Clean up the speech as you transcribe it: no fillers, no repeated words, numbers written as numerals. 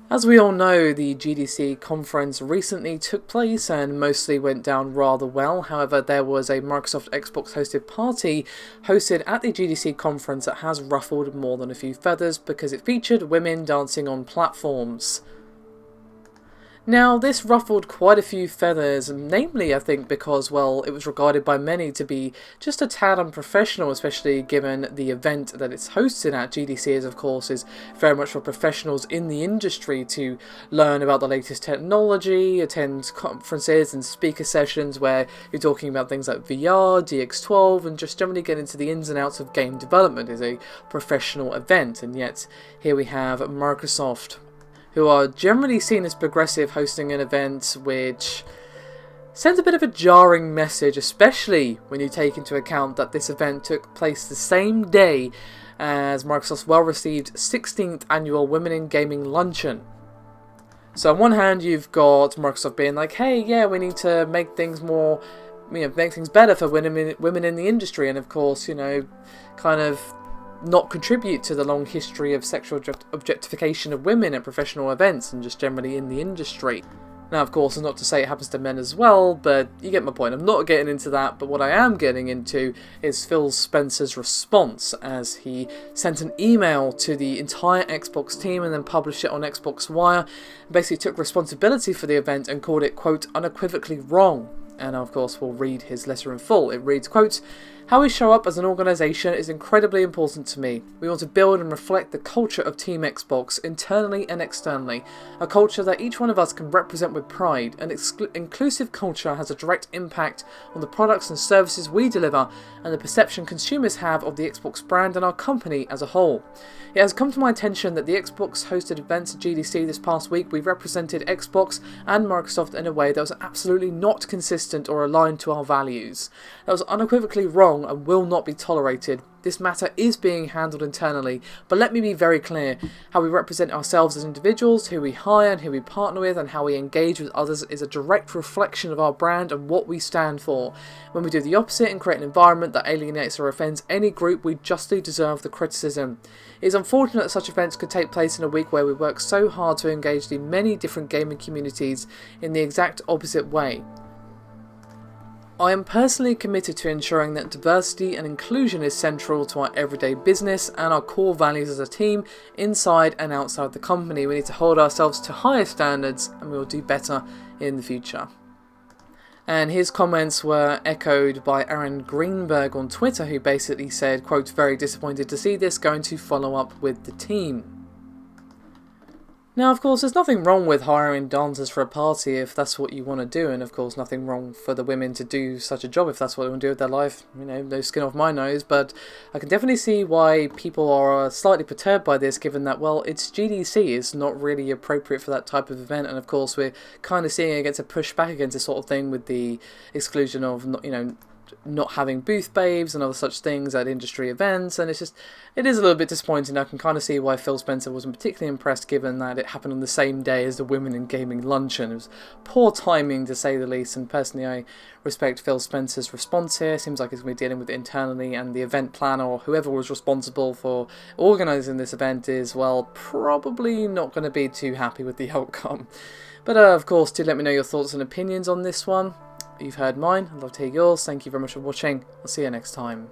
As we all know, the GDC conference recently took place and mostly went down rather well. However, there was a Microsoft Xbox hosted party hosted at the GDC conference that has ruffled more than a few feathers because it featured women dancing on platforms. Now, this ruffled quite a few feathers, namely I think because, well, it was regarded by many to be just a tad unprofessional, especially given the event that it's hosted at. GDC is, of course, is very much for professionals in the industry to learn about the latest technology, attend conferences and speaker sessions where you're talking about things like VR, DX12, and just generally get into the ins and outs of game development. Is a professional event, and yet here we have Microsoft, who are generally seen as progressive, hosting an event which sends a bit of a jarring message, especially when you take into account that this event took place the same day as Microsoft's well-received 16th annual Women in Gaming Luncheon. So on one hand, you've got Microsoft being like, hey, yeah, we need to make things more, make things better for women in the industry, and of course, kind of not contribute to the long history of sexual objectification of women at professional events and just generally in the industry. Now, of course, it's not to say it happens to men as well, but you get my point. I'm not getting into that, but what I am getting into is Phil Spencer's response as he sent an email to the entire Xbox team and then published it on Xbox Wire, and basically took responsibility for the event and called it, quote, unequivocally wrong. And of course, we'll read his letter in full. It reads, quote, "How we show up as an organisation is incredibly important to me. We want to build and reflect the culture of Team Xbox, internally and externally. A culture that each one of us can represent with pride. An inclusive culture has a direct impact on the products and services we deliver and the perception consumers have of the Xbox brand and our company as a whole. It has come to my attention that the Xbox hosted events at GDC this past week. We represented Xbox and Microsoft in a way that was absolutely not consistent or aligned to our values. That was unequivocally wrong and will not be tolerated. This matter is being handled internally, but let me be very clear. How we represent ourselves as individuals, who we hire and who we partner with, and how we engage with others is a direct reflection of our brand and what we stand for. When we do the opposite and create an environment that alienates or offends any group, we justly deserve the criticism. It is unfortunate that such events could take place in a week where we work so hard to engage the many different gaming communities in the exact opposite way. I am personally committed to ensuring that diversity and inclusion is central to our everyday business and our core values as a team, inside and outside the company. We need to hold ourselves to higher standards and we will do better in the future." And his comments were echoed by Aaron Greenberg on Twitter, who basically said, quote, "Very disappointed to see this, going to follow up with the team." Now, of course, there's nothing wrong with hiring dancers for a party if that's what you want to do, and of course nothing wrong for the women to do such a job if that's what they want to do with their life. No skin off my nose, but I can definitely see why people are slightly perturbed by this, given that, well, it's GDC, it's not really appropriate for that type of event, and of course we're kind of seeing it get to push back against this sort of thing with the exclusion of, not having booth babes and other such things at industry events, and it is a little bit disappointing. I can kind of see why Phil Spencer wasn't particularly impressed, given that it happened on the same day as the Women in Gaming Luncheon. It was poor timing, to say the least, and personally I respect Phil Spencer's response here. Seems like he's going to be dealing with it internally, and the event planner or whoever was responsible for organising this event is, well, probably not going to be too happy with the outcome. But of course, do let me know your thoughts and opinions on this one. You've heard mine, I'd love to hear yours. Thank you very much for watching. I'll see you next time.